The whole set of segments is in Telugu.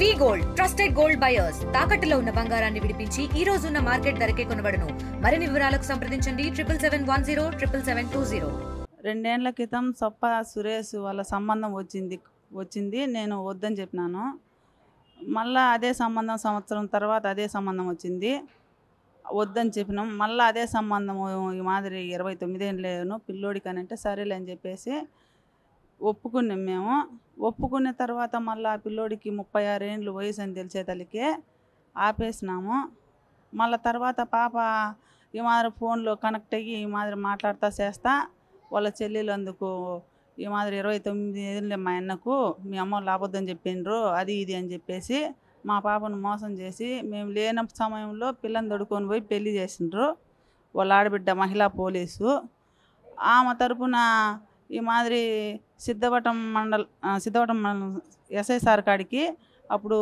వి గోల్డ్ ట్రస్టెడ్ గోల్డ్ బయర్స్ తాకట్టులో ఉన్న బంగారాన్ని విడిపించి ఈ రోజు ఉన్న మార్కెట్ ధరకే కొనబడును. మరిన్ని వివరాలకు సంప్రదించండి 77107720. 2 ఏళ్ల క్రితం సొప్ప సురేష్ వాళ్ళ సంబంధం వచ్చింది నేను వద్దని చెప్పినాను. మళ్ళీ అదే సంబంధం సంవత్సరం తర్వాత అదే సంబంధం వచ్చింది, వద్దని చెప్పినాం. మళ్ళీ అదే సంబంధం ఈ మాదిరి 29 ఏళ్ళను పిల్లోడికి అని అంటే సరేలే అని చెప్పేసి ఒప్పుకున్నాం మేము. ఒప్పుకున్న తర్వాత మళ్ళీ ఆ పిల్లోడికి 36 ఏళ్ళు వయసు అని తెలిసే తల్లికే ఆపేసినాము. మళ్ళీ తర్వాత పాప ఈ మాదిరి ఫోన్లో కనెక్ట్ అయ్యి ఈ మాదిరి మాట్లాడుతూ చేస్తా వాళ్ళ చెల్లెలు అందుకు ఈ మాదిరి 29 ఏళ్ళ మా అన్నకు మీ అమ్మ వాళ్ళు ఆపొద్దని చెప్పిండ్రు అది ఇది అని చెప్పేసి మా పాపను మోసం చేసి మేము లేని సమయంలో పిల్లని దొడుకొని పోయి పెళ్లి చేసిండ్రు. వాళ్ళ ఆడబిడ్డ మహిళా పోలీసు ఆమె తరపున ఈ మాదిరి సిద్ధవటం మండలం ఎస్ఐ సార్ కాడికి అప్పుడు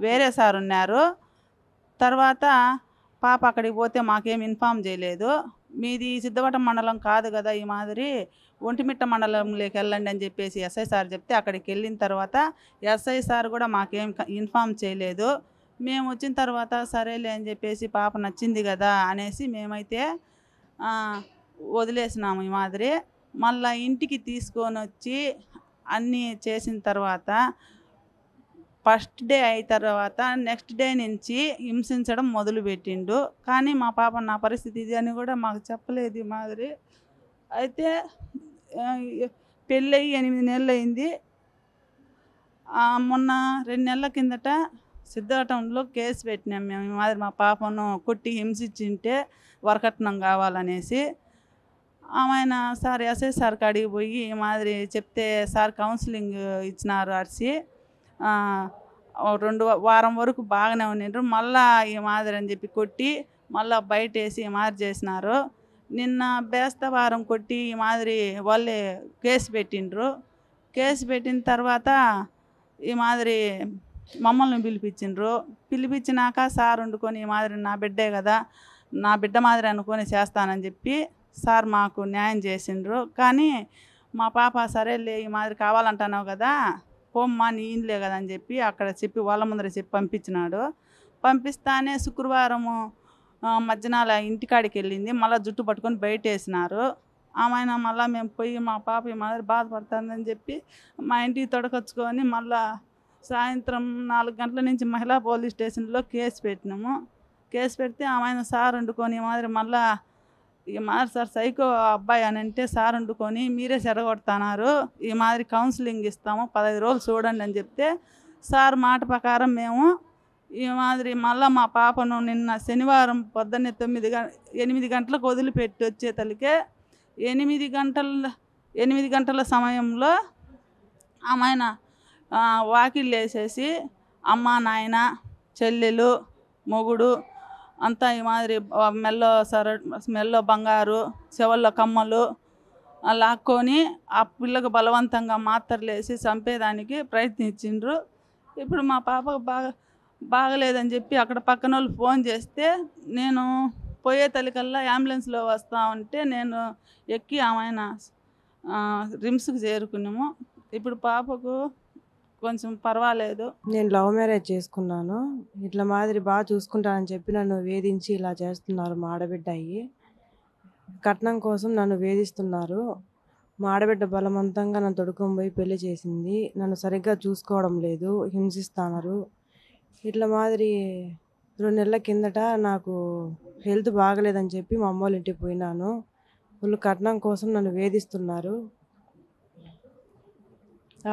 వేరే సార్ ఉన్నారు. తర్వాత పాప అక్కడికి పోతే మాకేం ఇన్ఫామ్ చేయలేదు. మీది సిద్ధవటం మండలం కాదు కదా, ఈ మాదిరి ఒంటిమిట్ట మండలంలోకి వెళ్ళండి అని చెప్పేసి ఎస్ఐ సార్ చెప్తే అక్కడికి వెళ్ళిన తర్వాత ఎస్ఐ సార్ కూడా మాకేం ఇన్ఫామ్ చేయలేదు. మేము వచ్చిన తర్వాత సరేలే అని చెప్పేసి పాప నచ్చింది కదా అనేసి మేమైతే వదిలేసినాము. ఈ మాదిరి మళ్ళీ ఇంటికి తీసుకొని వచ్చి అన్నీ చేసిన తర్వాత ఫస్ట్ డే అయిన తర్వాత నెక్స్ట్ డే నుంచి హింసించడం మొదలుపెట్టిండు. కానీ మా పాప నా పరిస్థితి ఇది అని కూడా మాకు చెప్పలేదు. ఈ మాదిరి అయితే పెళ్ళయి 8 నెలలు అయింది. మొన్న 2 నెలల కిందట సిద్ధాటంలో కేసు పెట్టినాం మేము. ఈ మాదిరి మా పాపను కొట్టి హింసించింటే వరకట్నం కావాలనేసి ఆమెన సార్ ఎస్ఐ సార్ కాడికి పోయి ఈ మాదిరి చెప్తే సార్ కౌన్సిలింగ్ ఇచ్చినారు. అరిసి 2 వారం వరకు బాగానే ఉండిండ్రు. మళ్ళీ ఈ మాదిరి అని చెప్పి కొట్టి మళ్ళీ బయట వేసి ఈ మాదిరి చేసినారు. నిన్న బేస్తవారం కొట్టి ఈ మాదిరి వాళ్ళే కేసు పెట్టిండ్రు. కేసు పెట్టిన తర్వాత ఈ మాదిరి మమ్మల్ని పిలిపించిండ్రు. పిలిపించినాక సార్ వండుకొని ఈ మాదిరి నా బిడ్డే కదా, నా బిడ్డ మాదిరి అనుకొని చేస్తానని చెప్పి సార్ మాకు న్యాయం చేసిండ్రు. కానీ మా పాప సరేలే ఈ మాదిరి కావాలంటున్నావు కదా పోమ్మా నీ ఇంట్లే కదా అని చెప్పి అక్కడ చెప్పి వాళ్ళ ముందర చెప్పి పంపించినాడు. పంపిస్తానే శుక్రవారము మధ్యాహ్నాల ఇంటికాడికి వెళ్ళింది. మళ్ళీ జుట్టు పట్టుకొని బయట వేసినారు. ఆమె మళ్ళీ మేము పోయి మా పాప ఈ మాదిరి బాధపడుతుందని చెప్పి మా ఇంటికి తొడకొచ్చుకొని మళ్ళీ సాయంత్రం 4 గంటల నుంచి మహిళా పోలీస్ స్టేషన్లో కేసు పెట్టినాము. కేసు పెడితే ఆమె సార్ వండుకొని ఈ మాదిరి మళ్ళీ ఈ మాదిరి సార్ సైకో అబ్బాయి అని అంటే సార్ వండుకొని మీరే చెడగొడుతున్నారు, ఈ మాదిరి కౌన్సిలింగ్ ఇస్తాము 15 రోజులు చూడండి అని చెప్తే సార్ మాట ప్రకారం మేము ఈ మాదిరి మళ్ళీ మా పాపను నిన్న శనివారం పొద్దున్నే 8 గంటలకు వదిలిపెట్టి వచ్చే తల్లికే 8 గంటల సమయంలో ఆమె వాకిళ్ళు వేసేసి అమ్మ నాయన చెల్లెలు మొగుడు అంతా ఈ మాదిరి మెల్లో బంగారు చెవుల్లో కమ్మలు లాక్కొని ఆ పిల్లకు బలవంతంగా మాత్రలు వేసి చంపేదానికి ప్రయత్నించిండ్రు. ఇప్పుడు మా పాపకు బాగలేదని చెప్పి అక్కడ పక్కన వాళ్ళు ఫోన్ చేస్తే నేను పోయే తల్లికల్లా అంబులెన్స్లో వస్తా ఉంటే నేను ఎక్కి ఆమె రిమ్స్కి చేరుకున్నాము. ఇప్పుడు పాపకు కొంచెం పర్వాలేదు. నేను లవ్ మ్యారేజ్ చేసుకున్నాను. ఇట్లా మాదిరి బాగా చూసుకుంటానని చెప్పి నన్ను వేధించి ఇలా చేస్తున్నారు. మా ఆడబిడ్డ అయ్యి కట్నం కోసం నన్ను వేధిస్తున్నారు. మా ఆడబిడ్డ బలవంతంగా నన్ను తొడుకొని పోయి పెళ్లి చేసింది. నన్ను సరిగ్గా చూసుకోవడం లేదు, హింసిస్తున్నారు. ఇట్లా మాదిరి 2 నెలల కిందట నాకు హెల్త్ బాగలేదని చెప్పి మా అమ్మ వాళ్ళ ఇంటికి పోయినాను. వాళ్ళు కట్నం కోసం నన్ను వేధిస్తున్నారు.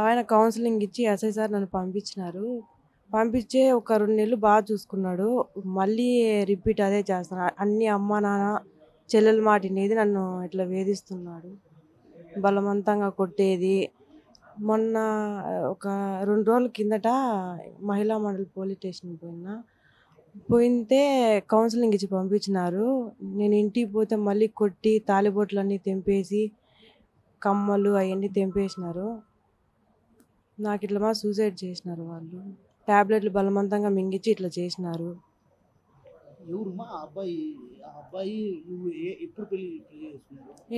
ఆయన కౌన్సిలింగ్ ఇచ్చి ఎస్ఐ సార్ నన్ను పంపించినారు. పంపించే ఒక 2 నెలలు బాగా చూసుకున్నాడు. మళ్ళీ రిపీట్ అదే చేస్తున్నాడు. అన్ని అమ్మ నాన్న చెల్లెల మాట అనేది నన్ను ఇట్లా వేధిస్తున్నాడు. బలవంతంగా కొట్టేది. మొన్న ఒక 2 రోజుల కిందట మహిళా మండలి పోలీస్ స్టేషన్ పోయితే కౌన్సిలింగ్ ఇచ్చి పంపించినారు. నేను ఇంటికి పోతే మళ్ళీ కొట్టి తాలిబొట్లన్నీ తెంపేసి కమ్మలు అవన్నీ తెంపేసినారు. నాకు ఇట్లా మా సూసైడ్ చేసినారు. వాళ్ళు టాబ్లెట్లు బలవంతంగా మింగించి ఇట్లా చేసినారు.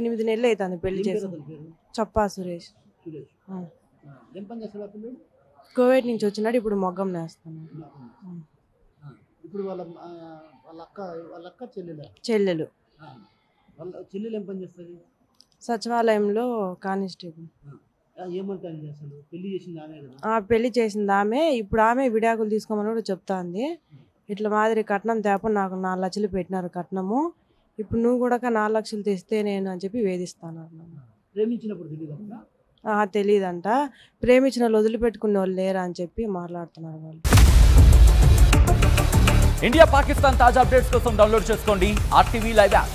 8 నెలలు అవుతుంది పెళ్లి చేసి. చొప్పా సురేష్. కోవిడ్ నుంచి వచ్చినాడు, ఇప్పుడు మొగ్గం నేస్తున్నాడు. ఇప్పుడు వాళ్ళ అక్క చెల్లెలు చెల్లెలు ఏం పని చేస్తుంది? సచివాలయంలో కానిస్టేబుల్. ఏమంటాను అసలు పెళ్లి చేసింది ఆమె కదా? పెళ్లి చేసింది ఆమె. ఇప్పుడు ఆమె విడాకులు తీసుకోమని కూడా చెప్తాంది. ఇట్లా మాదిరి కట్నం తేప నాకు 4 లక్షలు పెట్టినారు కట్నము, ఇప్పుడు నువ్వు కూడా 4 లక్షలు తెస్తే నేను అని చెప్పి వేధిస్తాను. ప్రేమించినప్పుడు తెలియదు, తెలియదంట. ప్రేమించిన వాళ్ళు వదిలిపెట్టుకునే వాళ్ళు లేరా అని చెప్పి మాట్లాడుతున్నారు వాళ్ళు. ఇండియా పాకిస్తాన్ తాజా అప్డేట్స్ కోసం డౌన్లోడ్ చేసుకోండి RTV లైవ్ యాప్.